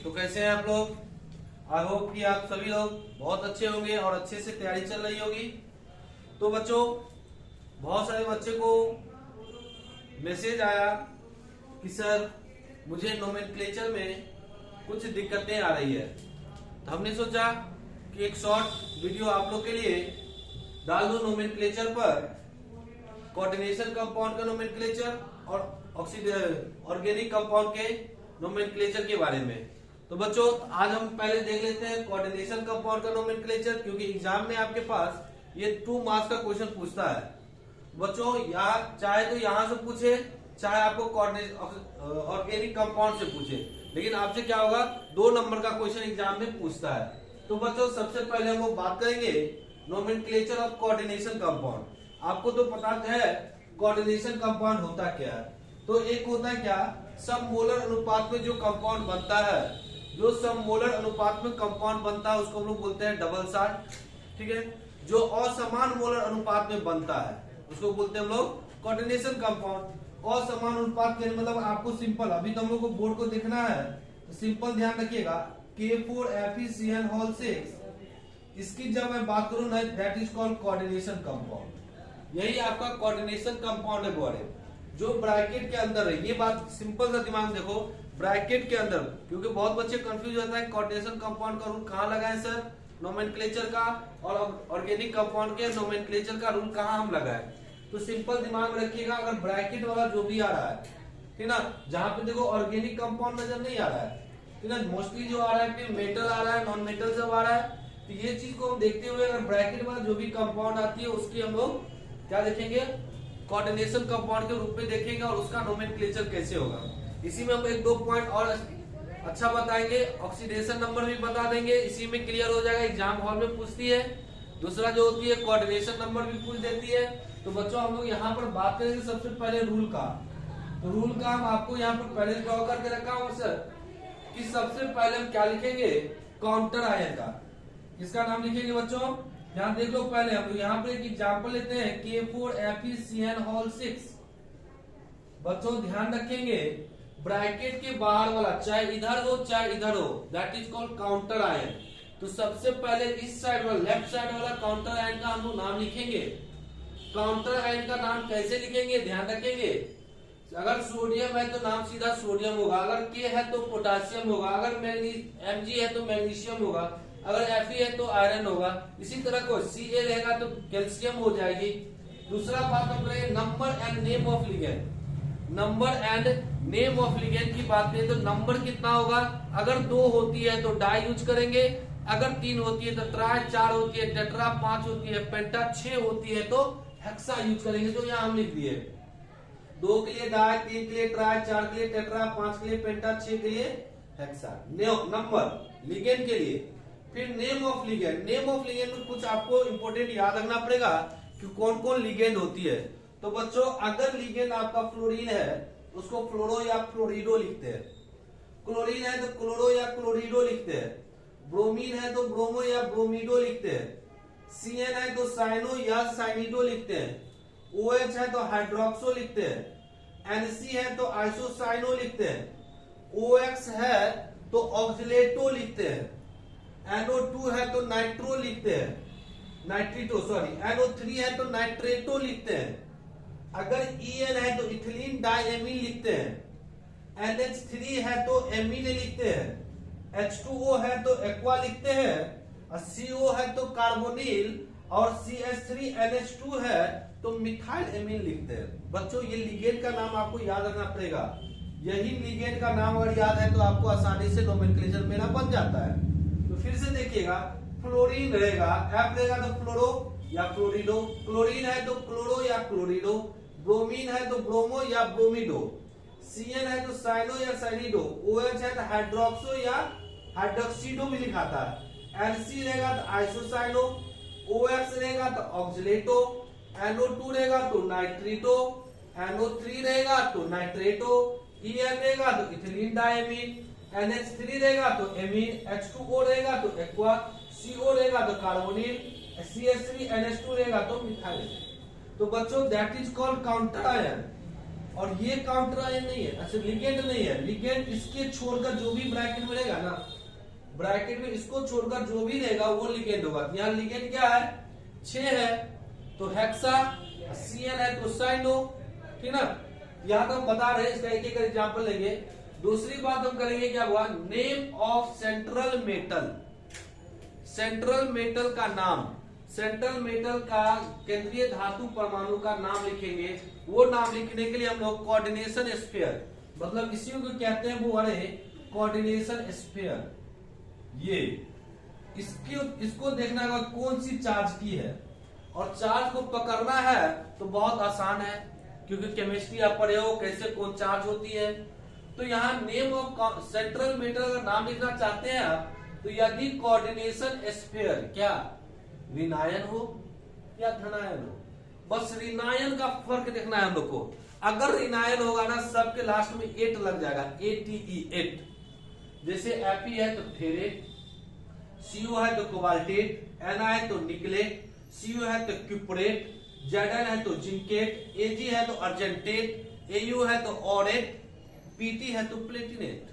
तो कैसे हैं आप लोग। आई होप कि आप सभी लोग बहुत अच्छे होंगे और अच्छे से तैयारी चल रही होगी। तो बच्चों, बहुत सारे बच्चे को मैसेज आया कि सर मुझे नोमेनक्लेचर में कुछ दिक्कतें आ रही है। तो हमने सोचा कि एक शॉर्ट वीडियो आप लोग के लिए डाल दूं नोमेनक्लेचर पर, कोऑर्डिनेशन कंपाउंड का नोमेनक्लेचर और ऑर्गेनिक कंपाउंड के नोमेनक्लेचर के बारे में। तो बच्चों, आज हम पहले देख लेते हैं कोऑर्डिनेशन कंपाउंड का नोमेनक्लेचर, क्योंकि एग्जाम में आपके पास ये 2 मार्क्स का क्वेश्चन पूछता है। बच्चों, यहाँ चाहे तो यहाँ से पूछे, चाहे आपको ऑर्गेनिक कंपाउंड से पूछे, लेकिन आपसे क्या होगा, 2 नंबर का क्वेश्चन एग्जाम में पूछता है। तो बच्चों, सबसे पहले हम लोग बात करेंगे नोमेनक्लेचर ऑफ कोऑर्डिनेशन कंपाउंड। आपको तो पता है कोऑर्डिनेशन कंपाउंड होता क्या है। तो एक होता है क्या, सब मोलर अनुपात में जो कंपाउंड बनता है, जो सब मोलर अनुपात में कंपाउंड बनता है उसको हम लोग बोलते हैं डबल शॉट। ठीक है, जो असमान मोलर अनुपात में बनता है उसको बोलते हैं हम लोग कोऑर्डिनेशन कंपाउंड। असमान अनुपात के मतलब आपको सिंपल, अभी तो हम लोग को बोर्ड को देखना है, तो सिंपल ध्यान रखिएगा K4FeCN6, इसकी जब मैं बात करूं ना, that is called coordination compound. यही आपका कोऑर्डिनेशन कंपाउंड है बॉडी, जो ब्रैकेट के अंदर है। ये बात सिंपल सा दिमाग में देखो, ब्रैकेट के अंदर, क्योंकि बहुत बच्चे कंफ्यूज होता है कोऑर्डिनेशन कंपाउंड का रूल कहाँ लगाएं सर, नोमेनक्लेचर का, और ऑर्गेनिक कंपाउंड के नोमेनक्लेचर का रूल कहाँ हम लगाएं। तो सिंपल दिमाग में रखिएगा, अगर ब्रैकेट वाला जो भी आ रहा है, ठीक ना, जहाँ पे देखो ऑर्गेनिक कंपाउंड नजर नहीं आ रहा है, ठीक ना, मोस्टली जो आ रहा है फिर मेटल आ रहा है, नॉन मेटल सब आ रहा है। तो ये चीज को हम देखते हुए अगर ब्रैकेट वाला जो भी कंपाउंड आती है उसकी हम लोग क्या देखेंगे, कोऑर्डिनेशन कंपाउंड के रूप में देखेंगे, और उसका नोमेनक्लेचर कैसे होगा। इसी में हम 1-2 पॉइंट और अच्छा बताएंगे, ऑक्सीडेशन नंबर भी बता देंगे, इसी में क्लियर हो जाएगा, एग्जाम हॉल में पूछती है। दूसरा जो होती है कोऑर्डिनेशन नंबर भी पूछ देती है। तो बच्चों, हम लोग यहाँ पर बात करेंगे सबसे पहले रूल का। तो रूल का हम आपको यहाँ पर पहले ड्रॉ करके रखा हूँ सर, कि सबसे पहले हम क्या लिखेंगे, काउंटर आयन का। किसका नाम लिखेंगे बच्चों, यहाँ देख लो। पहले हम यहाँ पर एक एग्जाम्पल लेते हैं, K4FeCN6। बच्चों ध्यान रखेंगे, ब्रैकेट के बाहर वाला चाहे इधर हो चाहे इधर हो, that is called counter ion. तो सबसे पहले इस साइड वाला, लेफ्ट साइड वाला काउंटर आयन का हम लोग नाम लिखेंगे। काउंटर आयन का नाम कैसे लिखेंगे, ध्यान रखेंगे। अगर सोडियम है तो नाम सीधा सोडियम होगा, अगर के है तो पोटासियम होगा, अगर Mg है तो मैग्नीशियम होगा, अगर Fe है तो आयरन होगा। इसी तरह को Ca रहेगा तो कैल्शियम हो जाएगी। दूसरा बात हम करेंगे number and name of ligand. Number and name of ligand की बात करें तो नंबर कितना होगा, अगर 2 होती है तो डाई यूज करेंगे, अगर 3 होती है तो ट्राई, 4 होती है टेट्रा, 5 होती है पेंटा, 6 होती है तो हेक्सा यूज करेंगे, जो यहाँ हम लिख दिए। 2 के लिए डाई, 3 के लिए ट्राई, 4 के लिए टेट्रा, 5 के लिए पेंटा, 6 के लिए हेक्सा। नंबर लिगेंड के लिए। फिर name of ligand. Name of ligand में कुछ आपको इंपोर्टेंट याद रखना पड़ेगा कि कौन कौन लिगेंड होती है। तो बच्चों, अगर लिगेंड आपका फ्लोरीन है उसको फ्लोरो या फ्लोरिडो लिखते हैं, क्लोरीन है तो क्लोरो या क्लोरिडो लिखते हैं, ब्रोमीन है तो ब्रोमो या ब्रोमिडो लिखते हैं, सीएन है तो साइनो या साइनिडो लिखते हैं, OH है तो हाइड्रोक्सो लिखते हैं, NC है तो आइसोसाइनो लिखते हैं, OX है तो ऑक्सिलेटो लिखते हैं, NO2 है तो नाइट्रो लिखते हैं, नाइट्रिटो सॉरी, NO3 है तो नाइट्रेटो लिखते हैं, अगर EN है तो इथिलीन डाइएमीन लिखते हैं, NH3 है तो एमीन लिखते हैं, H2O है तो एक्वा लिखते हैं, और CO है तो कार्बोनिल, और CH3NH2 है तो मिथाइल एमीन लिखते हैं। बच्चों, ये लिगेंड का नाम आपको याद रखना पड़ेगा। यही लिगेंड का नाम अगर याद है तो आपको आसानी से नोमेनक्लेचर मेरा बन जाता है। तो फिर से देखिएगा, फ्लोरीन रहेगा, F रहेगा तो फ्लोरो या फ्लोरिडो, क्लोरीन है तो क्लोरो या क्लोरिडो, ब्रोमीन है तो ब्रोमो या ब्रोमिडो, सीएन है तो साइनो या साइनिडो, OH है तो हाइड्रोक्सो या हाइड्रोक्सीडो भी लिखाता है, NC रहेगा तो आइसोसाइनो, OX रहेगा तो ऑक्सिलेटो, NO2 रहेगा तो नाइट्रिटो, NO3 रहेगा तो नाइट्रेटो, EN रहेगा तो इथिलीन डाइएमीन, NH3 रहेगा तो एमीन, H2O रहेगा तो एक्वा, CO रहेगा तो कार्बोनिल, CH3NH2 रहेगा तो मिथाइल। तो बच्चों, that is called counter ion. और ये काउंटर आयन नहीं है, अच्छा लिगेंड नहीं है, लिगेंड इसके छोड़कर जो भी ब्रैकेट में रहेगा ना, ब्रैकेट में इसको छोड़कर जो भी रहेगा वो लिगेंड होगा। यहाँ लिगेंड क्या है, 6 है तो हेक्सा, CN है तो साइनो, ठीक ना। यहाँ तो हम बता रहे हैं, इसका एक एक एग्जाम्पल लेंगे। दूसरी बात हम करेंगे क्या हुआ, name of central metal, central metal का नाम, सेंट्रल मेटल का केंद्रीय धातु परमाणु का नाम लिखेंगे। वो नाम लिखने के लिए हम लोग कोऑर्डिनेशन स्फीयर, मतलब इसी को कहते हैं वो वाले कोऑर्डिनेशन स्फीयर, ये इसको देखना होगा कौन सी चार्ज की है, और चार्ज को पकड़ना है तो बहुत आसान है, क्योंकि केमिस्ट्री आप पढ़े हो कैसे कौन चार्ज होती है। तो यहाँ नेम ऑफ सेंट्रल मेटल का नाम लिखना चाहते हैं आप, तो यदि कोऑर्डिनेशन स्फीयर क्या ऋणायन हो या धनायन हो, बस ऋणायन का फर्क देखना है हम लोग को। अगर ऋणायन होगा ना, सबके लास्ट में 8 लग जाएगा, ATE 8। जैसे Fe है तो फेरेट, CO है तो कोबाल्टेट, Na है तो निकलेट, Cu है तो क्यूपरेट, Zn है तो जिंकेट, Ag है तो अर्जेंटेट, Au है तो ऑरेट, Pt है तो प्लेटिनेट।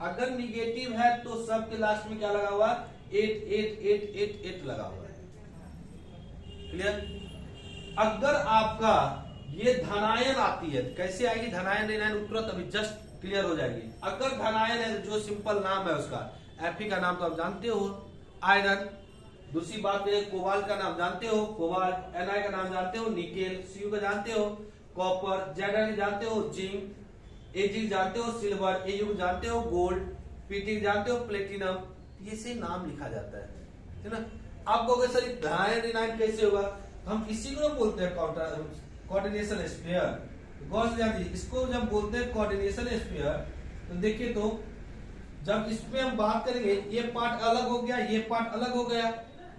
अगर निगेटिव है तो सबके लास्ट में क्या लगा हुआ, 8 8 8 8 8 लगा हुआ है। क्लियर। अगर आपका ये धनायन आती है, कैसे आएगी धनायन ऋणायन तुरंत अभी जस्ट क्लियर हो जाएगी। अगर धनायन है, जो सिंपल नाम है उसका, Fe का नाम तो आप जानते हो आयरन, दूसरी बात है कोबाल्ट का नाम जानते हो कोबाल्ट, Na का नाम जानते हो निकेल, Cu का जानते हो कॉपर, Zn जानते हो जिंक, Ag जानते हो सिल्वर, Au जानते हो गोल्ड, Pt जानते हो प्लेटिनम। ये से नाम लिखा जाता है ना। आपको अगर सर धनायन ऋणायन कैसे होगा, हम इसी को बोलते हैं कोऑर्डिनेशन स्फीयर। गौर से ध्यान दीजिए, इसको जब बोलते हैं कोऑर्डिनेशन स्फीयर, तो देखिए तो जब इसमें हम बात करेंगे, ये पार्ट अलग हो गया, ये पार्ट अलग हो गया।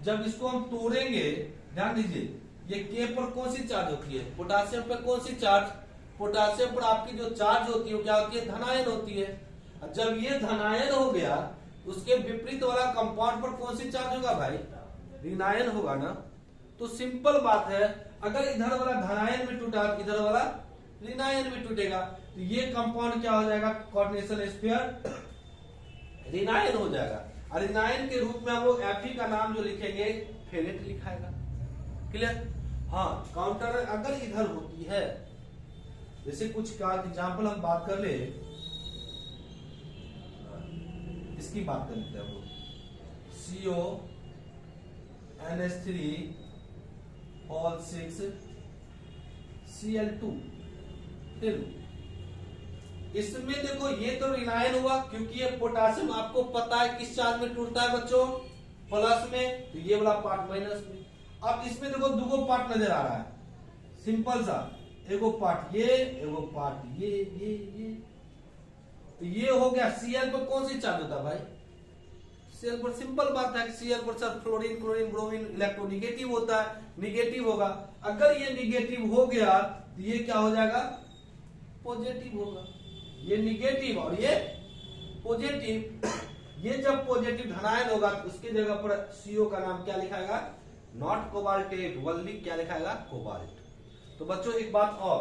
जब इसको हम तोड़ेंगे, ध्यान दीजिए, ये K पर कौन सी चार्ज होती है, पोटासियम पर कौन सी चार्ज, पोटासियम पर आपकी जो चार्ज होती है वो क्या होती है, धनायन होती है। जब ये धनायन हो गया, उसके विपरीत वाला कंपाउंड पर कौन सी चार्ज होगा भाई, ऋणायन होगा ना। तो सिंपल बात है, अगर इधर वाला धनायन में टूटा, इधर वाला ऋणायन में टूटेगा, तो ये कंपाउंड क्या हो जाएगा, कोऑर्डिनेशन स्फीयर ऋणायन हो जाएगा। और ऋणायन के रूप में हम लोग Fe का नाम जो लिखेंगे फेरेट लिखाएगा। क्लियर। हाँ, काउंटर अगर इधर होती है, जैसे कुछ का एग्जाम्पल हम बात कर ले, इसकी बात कर लेते हैं हम लोग, CO NH3 all 6 Cl2। इसमें देखो ये तो ऋणायन हुआ, क्योंकि ये पोटासियम आपको पता है किस चार्ज में टूटता है बच्चों, प्लस में, तो ये वाला पार्ट माइनस में। अब इसमें देखो दो पार्ट नजर आ रहा है, सिंपल सा, एगो पार्ट ये, एगो पार्ट ये। तो ये हो गया। Cl पर कौन सी चार्ज होता है भाई, Cl पर सिंपल बात है, Cl पर sir fluorine chlorine bromine electronegative होता है, निगेटिव होगा। अगर ये निगेटिव हो गया तो ये क्या हो जाएगा, पॉजिटिव होगा। ये निगेटिव और ये पॉजिटिव, ये जब पॉजिटिव धनायन होगा तो उसकी जगह पर CO का नाम क्या लिखाएगा, नॉट कोबाल्टेट, वल्ली क्या लिखाएगा, कोबाल्ट। तो बच्चों एक बात और,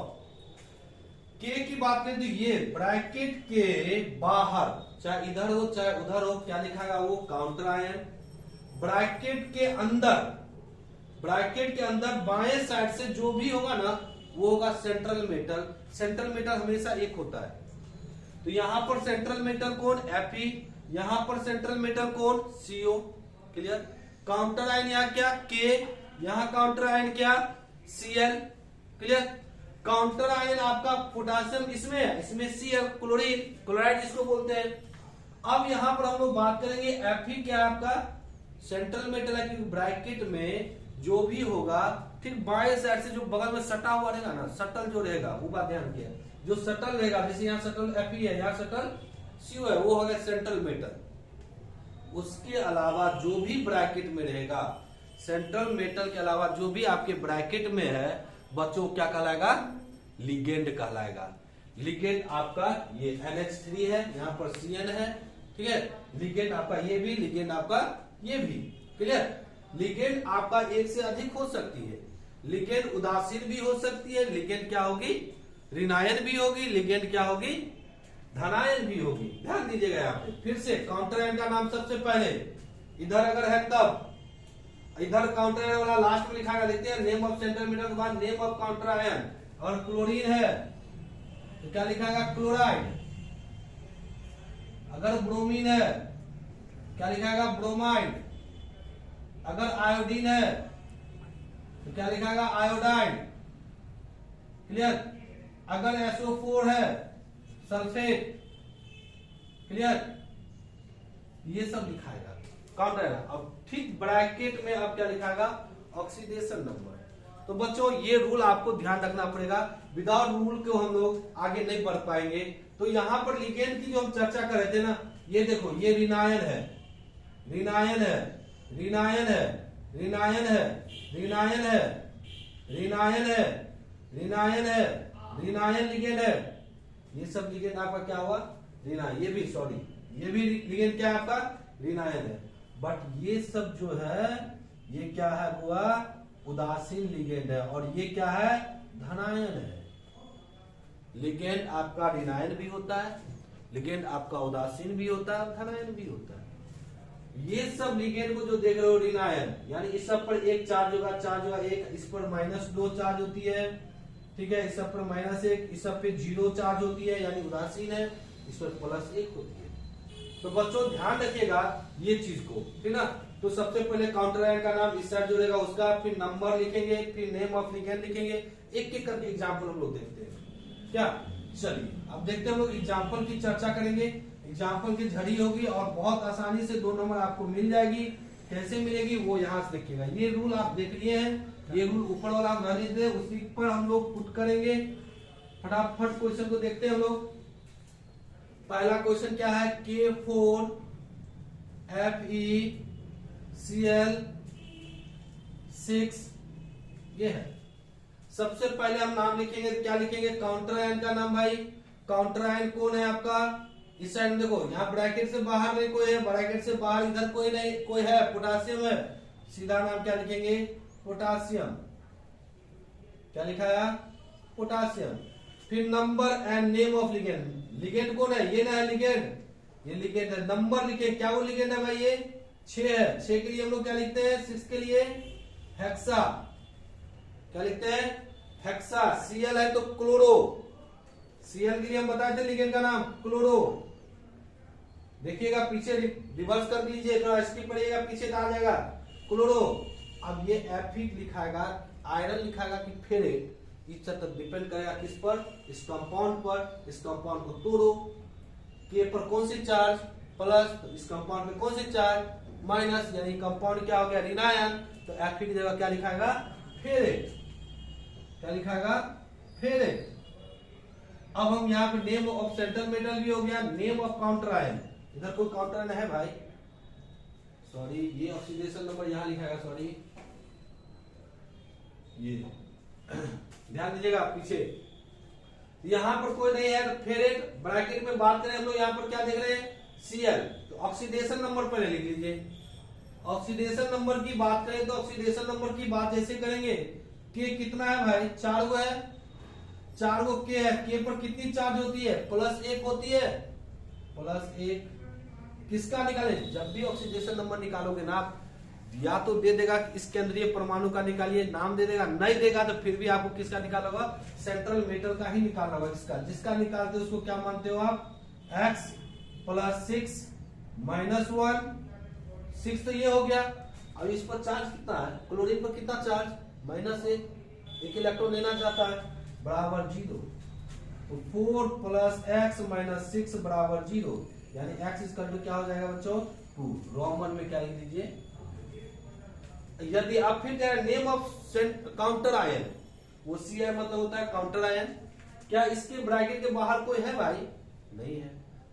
K की बात करें तो ये ब्रैकेट के बाहर, चाहे इधर हो चाहे उधर हो, क्या लिखाएगा वो काउंटर आयन। ब्रैकेट के अंदर बाएं साइड से जो भी होगा ना, वो होगा सेंट्रल मेटल। सेंट्रल मेटल हमेशा एक होता है। तो यहां पर सेंट्रल मेटल कौन, Fe, यहां पर सेंट्रल मेटल कौन, CO। क्लियर। काउंटर आयन यहाँ क्या, K, यहां काउंटर आयन क्या, Cl। क्लियर। काउंटर आयन आपका पोटासियम इसमें है, इसमें Cl, क्लोरीन क्लोराइड जिसको बोलते हैं। अब यहां पर हम लोग बात करेंगे Fe क्या आपका सेंट्रल मेटल है, क्योंकि ब्रैकेट में जो भी होगा, ठीक बाएं साइड से जो बगल में सटा हुआ रहेगा ना, सटल जो रहेगा, वो बात ध्यान किया, जो सटल रहेगा, जैसे यहाँ सटल Fe है, यहाँ सटल CO है, वो होगा सेंट्रल मेटल। उसके अलावा जो भी ब्रैकेट में रहेगा, सेंट्रल मेटल के अलावा जो भी आपके ब्रैकेट में है बच्चों, क्या कहलाएगा, लिगेंड कहलाएगा। लिगेंड आपका ये NH3 है, यहाँ पर CN है, ठीक है। लिगेंड आपका ये भी, लिगेंड आपका ये भी। क्लियर। लिगेंड आपका एक से अधिक हो सकती है, लिगेंड उदासीन भी हो सकती है, लिगेंड क्या होगी, ऋणायन भी होगी, लिगेंड क्या होगी, धनायन भी होगी। ध्यान दीजिएगा यहाँ पे फिर से काउंटर आयन का नाम सबसे पहले इधर अगर है तब इधर काउंटर आयन वाला लास्ट में लिखा लिखते हैं नेम ऑफ सेंट्रल मीटर के बाद नेम ऑफ काउंटर आयन। और क्लोरीन है तो क्या लिखाएगा, क्लोराइड। अगर ब्रोमीन है क्या लिखाएगा, ब्रोमाइड। अगर आयोडीन है तो क्या लिखाएगा, आयोडाइड। क्लियर। अगर SO4 है, सल्फेट। क्लियर। ये सब लिखाएगा काउंटर आयन। अब ठीक ब्रैकेट में अब क्या लिखाएगा, ऑक्सीडेशन नंबर। तो बच्चों ये रूल आपको ध्यान रखना पड़ेगा, विदाउट रूल को हम लोग आगे नहीं बढ़ पाएंगे। तो यहां पर लिगेंड की जो हम चर्चा कर रहे थे ना, ये देखो ये ऋणायन है, ऋणायन है, ऋणायन है, ऋणायन है, ऋणायन है, ऋणायन है, ऋणायन है, ऋणायन लिगेंड है। ये सब लिगेंड आपका क्या हुआ, ऋणायन। ये भी सॉरी ये भी लिगेंड क्या है आपका, ऋणायन है। बट ये सब जो है ये क्या है हुआ, उदासीन लिगेंड है। और ये क्या है, धनायन है। लिगेंड आपका ऋणायन भी होता है, लिगेंड आपका उदासीन भी होता है, धनायन भी होता है। ये सब लिगेंड को जो देख रहे हो ऋणायन, यानी इस सब पर एक चार्ज होगा, चार्ज होगा एक, इस पर -2 चार्ज होती है। ठीक है, इस सब पर -1, इस सब पे 0 चार्ज होती है यानी उदासीन है, इस पर +1 होती है। तो बच्चों ध्यान रखिएगा ये चीज को, ठीक ना। तो सबसे पहले काउंटर आयन का नाम इस साइड जोड़ेगा, उसका फिर नंबर लिखेंगे, फिर नेम ऑफ लिगेंड लिखेंगे। एक एक करके एग्जांपल हम लोग देखते हैं क्या। चलिए अब देखते हैं हम लोग एग्जांपल की चर्चा करेंगे। एग्जांपल की झड़ी होगी और बहुत आसानी से 2 नंबर आपको मिल जाएगी। कैसे मिलेगी वो यहाँ से देखिएगा। ये रूल आप देख लिए हैं, ये रूल ऊपर वाला आप न लिख दे, उसी पर हम लोग पुट करेंगे। फटाफट क्वेश्चन को देखते हैं हम लोग। पहला क्वेश्चन क्या है, K4 FeCl6 ये है। सबसे पहले हम नाम लिखेंगे, क्या लिखेंगे, काउंटर आयन का नाम। भाई काउंटर आयन कौन है आपका, इस साइड में देखो, यहाँ ब्रैकेट से बाहर नहीं कोई है, ब्रैकेट से बाहर इधर कोई नहीं, कोई है, पोटासियम है। सीधा नाम क्या लिखेंगे, पोटासियम। क्या लिखा है, पोटासियम। फिर number and name of ligand. Ligand कौन है, ये ना है लिगेंड, ये लिगेंड है। नंबर लिखे, क्या वो लिगेंड है भाई, ये 6 है। 6 के लिए हम लोग क्या लिखते हैं, 6 के लिए हेक्सा। क्या लिखते हैं, हेक्सा। Cl है तो क्लोरो। Cl के लिए हम बताए थे लिगेंड का नाम क्लोरो। देखिएगा पीछे रिवर्स कर दीजिए, थोड़ा स्किप करिएगा, पीछे आ जाएगा क्लोरो। अब ये Fe लिखाएगा, आयरन लिखाएगा कि फेरेट, इस तरह डिपेंड करेगा किस पर, इस कंपाउंड पर। इस कंपाउंड को तोड़ो, के पर कौन सी चार्ज, प्लस, तो इस कंपाउंड पे कौन सी चार्ज, माइनस, यानी कंपाउंड क्या हो गया, ऋणायन। तो Fe की जगह क्या लिखाएगा, फेरेट। क्या लिखाएगा, फेरेट। अब हम यहाँ पे नेम ऑफ सेंट्रल मेटल भी हो गया, नेम ऑफ काउंटर आयन। इधर कोई काउंटर आयन है भाई, सॉरी ये ऑक्सीडेशन नंबर यहाँ लिखाएगा, सॉरी ये ध्यान दीजिएगा पीछे, यहां पर कोई नहीं है। फेरेट ब्रैकेट में बात करें हम लोग, यहां पर क्या देख रहे हैं, Cl। तो ऑक्सीडेशन नंबर पहले लिख लीजिए। ऑक्सीडेशन नंबर की बात करें तो ऑक्सीडेशन नंबर की बात ऐसे करेंगे कि कितना है भाई, 4 गो है, 4 गो के है। के पर कितनी चार्ज होती है, +1 होती है, +1। किसका निकाले, जब भी ऑक्सीडेशन नंबर निकालोगे ना आप, या तो दे देगा इस केंद्रीय परमाणु का निकालिए, नाम दे देगा, नहीं देगा तो फिर भी आपको किसका निकालना होगा, सेंट्रल मेटल का ही निकालना होगा। जिसका निकालते हो उसको क्या मानते हो आप, x + 6 - 1, 6 तो ये हो गया। अब इस पर चार्ज कितना है, क्लोरीन पर कितना चार्ज, -1, एक इलेक्ट्रॉन लेना चाहता है, बराबर 0। तो 4 + x - 6 बराबर 0, यानी x क्या हो जाएगा बच्चों, 2। रोमन में क्या लिख दीजिए। यदि आप फिर कह रहे नेम ऑफ काउंटर आयन, वो Ci मतलब होता है काउंटर आयन। क्या इसके ब्रैकेट के बाहर कोई है भाई, नहीं है।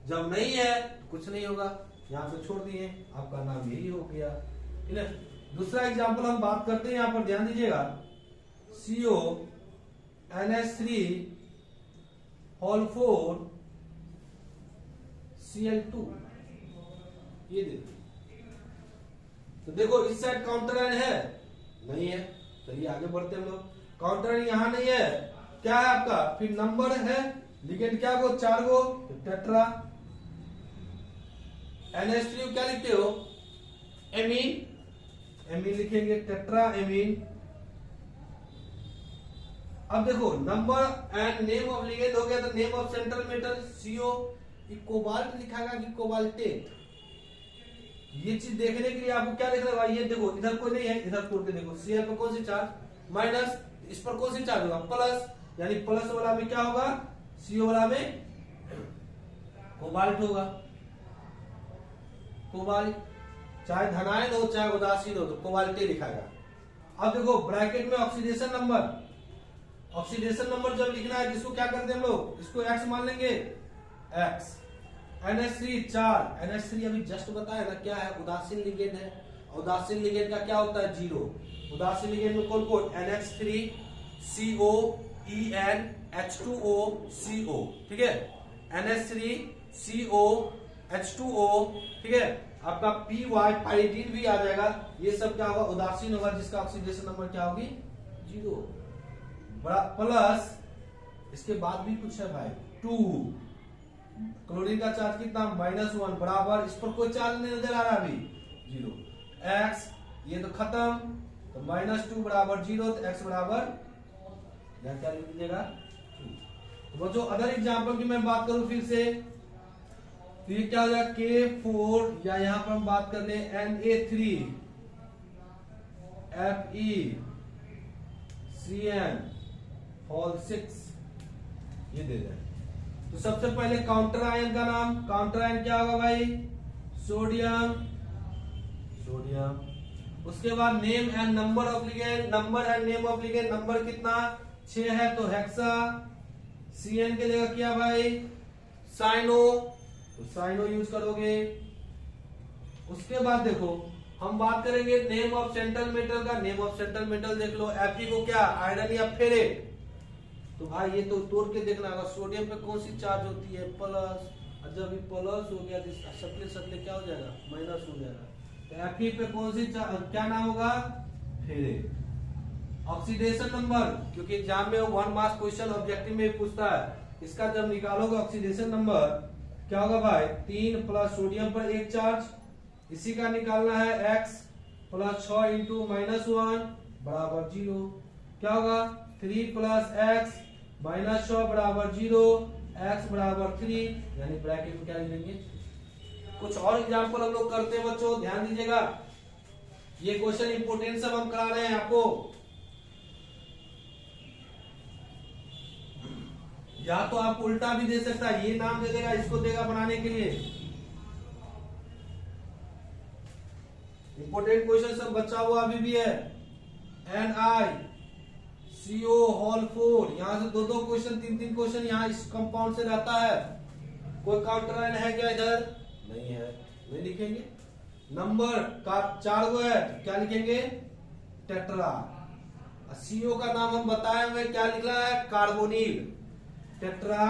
जब नहीं है कुछ नहीं होगा, यहाँ पे छोड़ दिए, आपका नाम यही हो गया। ठीक है, दूसरा एग्जांपल हम बात करते हैं, यहाँ पर ध्यान दीजिएगा। CONH3 Cl2, ये देखिए। तो देखो इस साइड काउंटर आयन है, नहीं है। चलिए आगे बढ़ते हैं हम लोग। काउंटर आयन यहाँ नहीं है, क्या है आपका, फिर नंबर है, लिगेंड क्या गो, 4 गो, टेट्रा। NH3 क्या लिखते हो, एमीन, एमीन लिखेंगे, टेट्रा एमीन। अब देखो number and name of ligand हो गया, तो name of central metal CO, cobalt लिखाएगा कि कोबाल्टेट, ये चीज देखने के लिए आपको क्या देखना है भाई, ये देखो इधर कोई नहीं है, इधर तोड़ के देखो, Cl पर कौन सी चार्ज माइनस, इस पर कौन सी चार्ज होगा प्लस, यानी प्लस वाला में क्या होगा, CO वाला में कोबाल्ट होगा, कोबाल्ट, चाहे धनायन हो चाहे उदासीन हो तो कोबाल्ट लिखाएगा। अब देखो ब्रैकेट में ऑक्सीडेशन नंबर, ऑक्सीडेशन नंबर जब लिखना है जिसको क्या करते हैं हम लोग, इसको x मान लेंगे, x। NH3 4, NH3 अभी जस्ट बताया ना क्या है, उदासीन लिगेंड है, उदासीन लिगेंड का क्या होता है 0, उदासीन लिगेंड में कौन कौन, NH3 CO EN H2O CO, ठीक है, NH3 CO H2O, ठीक है, आपका PY पाइरीडीन भी आ जाएगा, ये सब क्या होगा, उदासीन होगा, जिसका ऑक्सीडेशन नंबर क्या होगी 0, बड़ा प्लस, इसके बाद भी कुछ है भाई 2, क्लोरीन का चार्ज कितना -1 बराबर, इस पर कोई चार्ज नहीं नजर आ रहा अभी 0, x, ये तो खत्म, तो -2 बराबर 0, तो x बराबर क्या लिख दीजिएगा 2। तो जो अदर एग्जांपल की मैं बात करूं फिर से, तो ये क्या हो जाएगा K4, या यहां पर हम बात कर ले Na3 FeCN Hol 6, ये दे दें। तो सबसे पहले काउंटर आयन का नाम, काउंटर आयन क्या होगा भाई, सोडियम, सोडियम। उसके बाद name and number of ligand, number and name of ligand, number कितना 6 है तो हेक्सा, CN के जगह क्या भाई साइनो, तो साइनो यूज करोगे। उसके बाद देखो हम बात करेंगे नेम ऑफ सेंट्रल मेटल का, नेम ऑफ सेंट्रल मेटल देख लो, Fe को क्या आयरन या फेरेट, तो भाई ये तो तोड़ के देखना होगा, सोडियम पे कौन सी चार्ज होती है प्लस, और जब ये प्लस हो गया तो सटले सटले क्या हो जाएगा माइनस हो जाएगा, तो Fe पे कौन सी क्या नाम होगा फेरेट। ऑक्सीडेशन नंबर, क्योंकि एग्जाम में 1 मार्क्स क्वेश्चन ऑब्जेक्टिव में पूछता है, इसका जब निकालोगे ऑक्सीडेशन नंबर क्या होगा भाई 3 प्लस सोडियम पर 1 चार्ज, इसी का निकालना है x प्लस 6 इंटू -1 बराबर 0, क्या होगा 3 प्लस x -6 बराबर 0, x बराबर 3, यानी ब्रैकेट में क्या लिखेंगे। कुछ और एग्जाम्पल हम लोग करते हैं बच्चों, ध्यान दीजिएगा, ये क्वेश्चन इंपोर्टेंट सब हम करा रहे हैं आपको, या तो आप उल्टा भी दे सकता है, ये नाम दे देगा इसको देगा बनाने के लिए। इंपोर्टेंट क्वेश्चन सब बचा हुआ अभी भी है, NiCO होल 4, यहां से 2-2 क्वेश्चन 3-3 क्वेश्चन यहाँ इस कंपाउंड से रहता है। कोई काउंटर आयन है क्या इधर, नहीं है, नहीं लिखेंगे। नंबर का 4 गो है, क्या लिखेंगे टेट्रा। CO का नाम हम बताए हुए क्या लिखना है कार्बोनिल, टेट्रा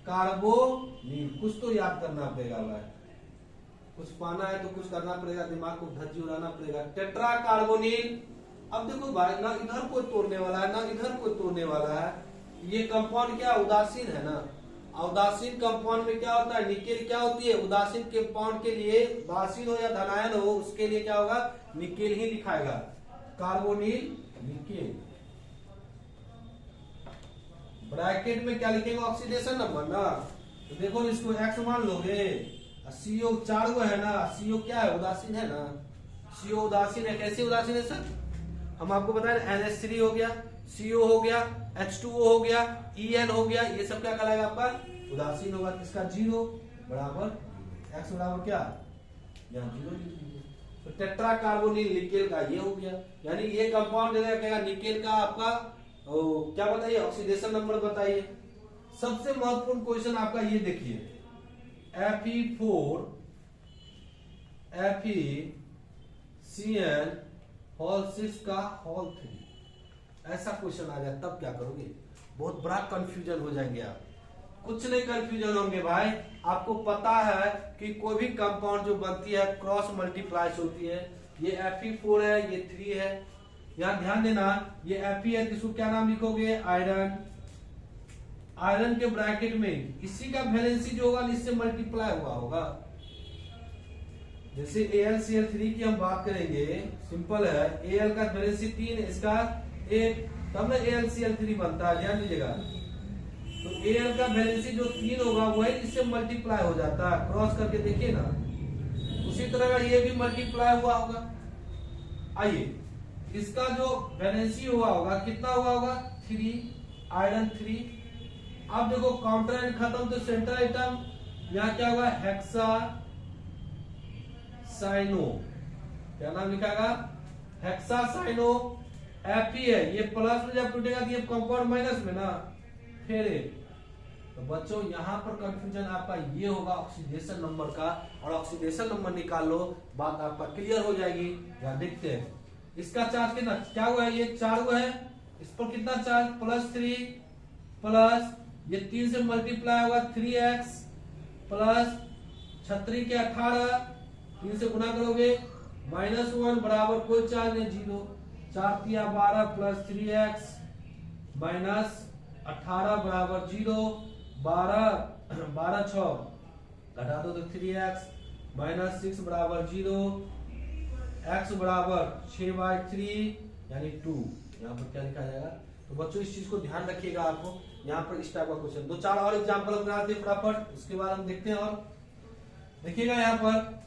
कार्बोनिल, कुछ तो याद करना पड़ेगा भाई, कुछ पाना है तो कुछ करना पड़ेगा, दिमाग को धज्जी उड़ाना पड़ेगा, टेट्रा कार्बोनिल। अब देखो भाई ना इधर कोई तोड़ने वाला है ना इधर कोई तोड़ने वाला है, ये कंपाउंड क्या उदासीन है ना, उदासीन कंपाउंड में क्या होता है निकेल क्या होती है, उदासीन कंपाउंड के लिए उदासीन हो या धनायन हो उसके लिए क्या होगा निकेल ही लिखाएगा, कार्बोनिल निकेल। ब्रैकेट में क्या लिखेंगे ऑक्सीडेशन नंबर ना, तो देखो इसको x मान लोगे, CO 4 गो है ना, CO क्या है उदासीन है ना, CO उदासीन है, कैसे उदासीन है सर, हम आपको बताए NH3 हो गया, CO हो गया, H2O हो गया, EN हो गया, ये सब क्या कहलाएगा आपका उदासीन होगा, किसका 0 बराबर x बराबर क्या यहाँ 0 लिख दीजिए। तो टेट्रा कार्बोनिल निकेल का ये हो गया, यानी ये कंपाउंड दे देगा निकेल का आपका क्या बताइए ऑक्सीडेशन नंबर बताइए। सबसे महत्वपूर्ण क्वेश्चन आपका ये देखिए Fe4 FeCN होल 6 का होल 3, ऐसा क्वेश्चन आ जाए तब क्या करोगे, बहुत बड़ा कंफ्यूजन हो जाएंगे आप। कुछ नहीं कंफ्यूजन होंगे भाई, आपको पता है कि कोई भी कंपाउंड जो बनती है क्रॉस मल्टीप्लाई होती है, ये Fe4 है ये 3 है, यहाँ ध्यान देना, ये Fe है, इसको क्या नाम लिखोगे, आयरन। आयरन के ब्रैकेट में इसी का वैलेंसी जो होगा इससे मल्टीप्लाई हुआ होगा। जैसे AlCl3 की हम बात करेंगे, सिंपल है, Al का वैलेंसी 3, इसका 1, तब ना AlCl3 बनता है, ध्यान दीजिएगा। तो Al का वैलेंसी जो 3 होगा वही इससे मल्टीप्लाई हो जाता है, क्रॉस करके देखिए ना। उसी तरह का ये भी मल्टीप्लाई हुआ होगा। आइए, इसका जो वैलेंसी हुआ होगा कितना हुआ होगा, 3, आयरन 3। अब देखो काउंटर आयन खत्म, तो सेंटर आइटम यहाँ क्या होगा, हेक्सा साइनो, क्या नाम लिखाएगा, हेक्सा साइनो। Fe है, ये प्लस में जब टूटेगा तो ये कंपाउंड माइनस में ना, फिर तो बच्चों यहाँ पर कंफ्यूजन आपका ये होगा ऑक्सीडेशन नंबर का, और ऑक्सीडेशन नंबर निकाल लो, बात आपका क्लियर हो जाएगी। यहाँ देखते हैं इसका चार्ज कितना, क्या हुआ है, ये 4 हुआ है, इस पर कितना चार्ज, +3, प्लस ये 3 से मल्टीप्लाई होगा 3x, प्लस 36 के 18, 3 से गुना करोगे -1 बराबर कोई चार्ज नहीं, 0, 4 तिया 12 प्लस 3x माइनस 18 बराबर 0, 12 6 घटा दो तो 3x माइनस 6 बराबर 0, x बराबर 6/3 यानी 2। यहाँ पर क्या लिखा जाएगा, तो बच्चों इस चीज को ध्यान रखिएगा। आपको यहाँ पर इस टाइप का क्वेश्चन 2-4 और एग्जाम्पल बनाते हैं फटाफट, उसके बाद हम देखते हैं। और देखिएगा यहाँ पर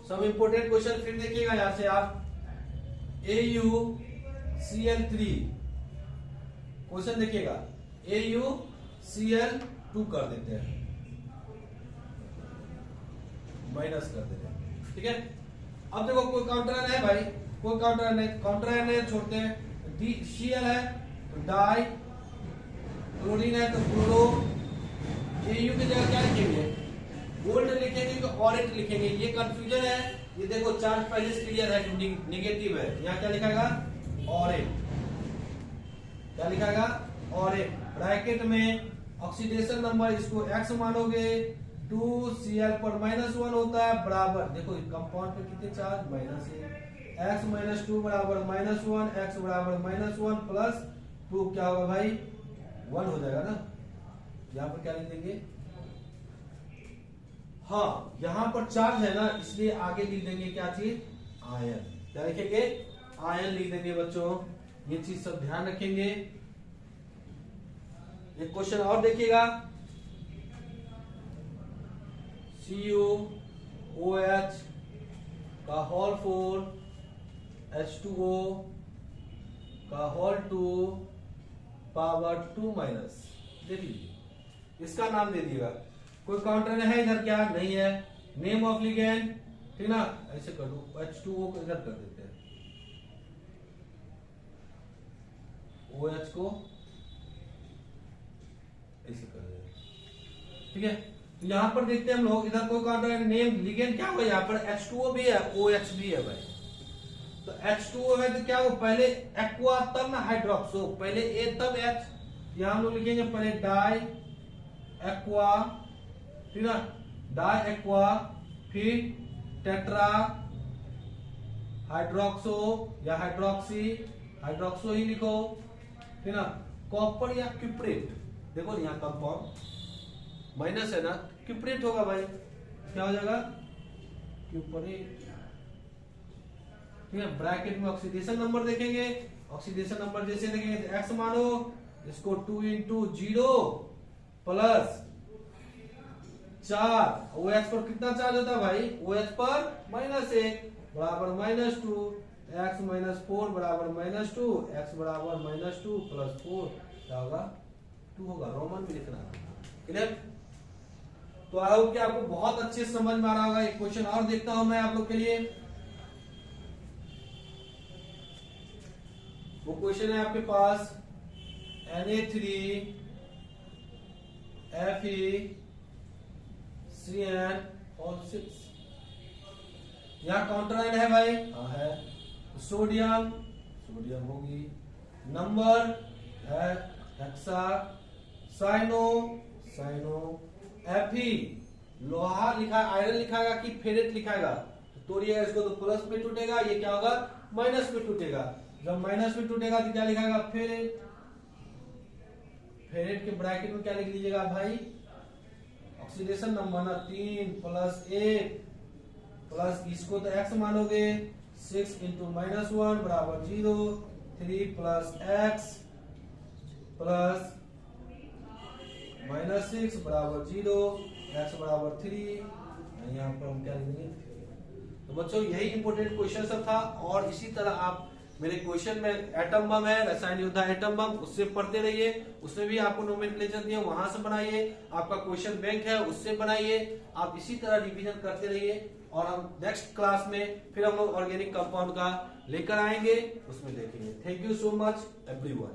सब इंपोर्टेंट क्वेश्चन, फिर देखिएगा यहाँ से आप AuCl3 क्वेश्चन देखिएगा, AuCl2 कर देते हैं, माइनस कर देते हैं, ठीक है। अब देखो कोई काउंटर आयन है भाई, कोई काउंटर आयन नहीं, काउंटर आयन नहीं छोड़ते हैं, Cl है तो डाई, क्लोरीन है तो क्लोरो। Au की जगह क्या लिखेंगे, गोल्ड लिखेंगे कि ऑरेंज लिखेंगे, ये कंफ्यूजन है। ये देखो चार्ज पहले से क्लियर है, नेगेटिव है, यहाँ क्या लिखाएगा, ऑरेंज, क्या लिखाएगा, ऑरेंज। ब्रैकेट में ऑक्सीडेशन नंबर इसको x मानोगे, 2Cl पर -1 होता है, बराबर देखो कंपाउंड पे कितने चार्ज, -1, x - 2 बराबर -1, x बराबर -1 प्लस 2 क्या होगा भाई, 1 हो जाएगा ना। यहाँ पर क्या लिख देंगे, हाँ यहाँ पर चार्ज है ना, इसलिए आगे लिख देंगे क्या चीज, आयन, क्या लिखेंगे, आयन लिख देंगे बच्चों। ये चीज सब ध्यान रखेंगे। एक क्वेश्चन और देखिएगा, CuOH का होल 4 H2O का होल 2 पावर 2 माइनस, देख लीजिए, इसका नाम दे दिएगा। कोई काउंटर है इधर, क्या नहीं है, नेम ऑफ लिगेंड, ठीक ना, ऐसे कर दो, H2O को इधर कर देते हैं, OH को ऐसे कर देते हैं, ठीक है। तो यहां पर देखते हैं हम लोग, इधर कोई काउंटर है, नेम लिगेंड क्या हुआ, यहाँ पर H2O भी है, OH भी है भाई। तो H2O है तो क्या हो, पहले एक्वा तब ना हाइड्रोक्सो, पहले A तब H, यहां हम लोग लिखेंगे पहले डाई एक्वा, ठीक ना, डाई एक्वा, फिर टेट्रा हाइड्रोक्सो या हाइड्रोक्सी, हाइड्रोक्सो ही लिखो, ठीक ना, कॉपर या क्यूप्रेट, देखो यहाँ कंपाउंड माइनस है ना, क्यूप्रेट होगा भाई, क्या हो जाएगा, क्यूप्रेट, ठीक है। ब्रैकेट में ऑक्सीडेशन नंबर देखेंगे, ऑक्सीडेशन नंबर जैसे देखेंगे तो x मानो, इसको 2 × 0 प्लस 4, OH पर कितना चार्ज होता है भाई, OH पर -1 बराबर -2, x - 4 बराबर -2, x बराबर -2 प्लस 4 क्या होगा, 2 होगा, रोमन में लिखना, क्लियर। तो आई होप कि आपको बहुत अच्छे से समझ में आ रहा होगा। एक क्वेश्चन और देखता हूं मैं आप लोग के लिए, वो क्वेश्चन है आपके पास Na3FeCN6, यहाँ काउंटर आयन है भाई, हाँ है, सोडियम, सोडियम होगी, नंबर है हेक्सा साइनो, साइनो, Fe लोहा लिखा, आयरन लिखाएगा कि फेरेट लिखाएगा, तो तोड़िएगा इसको तो प्लस में टूटेगा, ये क्या होगा माइनस में टूटेगा। जब माइनस में टूटेगा तो क्या लिखाएगा, फेरेट के ब्रैकेट में क्या लिख लीजिएगा भाई, ऑक्सीडेशन नंबर ना 3 प्लस 1 प्लस इसको तो x मानोगे 6 इंटू -1 बराबर 0, 3 प्लस x प्लस -6 बराबर 0, x बराबर 3। यहाँ पर हम क्या लिखेंगे। तो बच्चों यही इंपोर्टेंट क्वेश्चन सब था। और इसी तरह आप मेरे क्वेश्चन में एटम बम है, रसायन योद्धा एटम बम, उससे पढ़ते रहिए। उसमें भी आपको नोमेनक्लेचर दिए, वहां से बनाइए। आपका क्वेश्चन बैंक है, उससे बनाइए। आप इसी तरह रिवीजन करते रहिए। और हम नेक्स्ट क्लास में फिर हम लोग ऑर्गेनिक कंपाउंड का लेकर आएंगे, उसमें देखेंगे। Thank you so much everyone.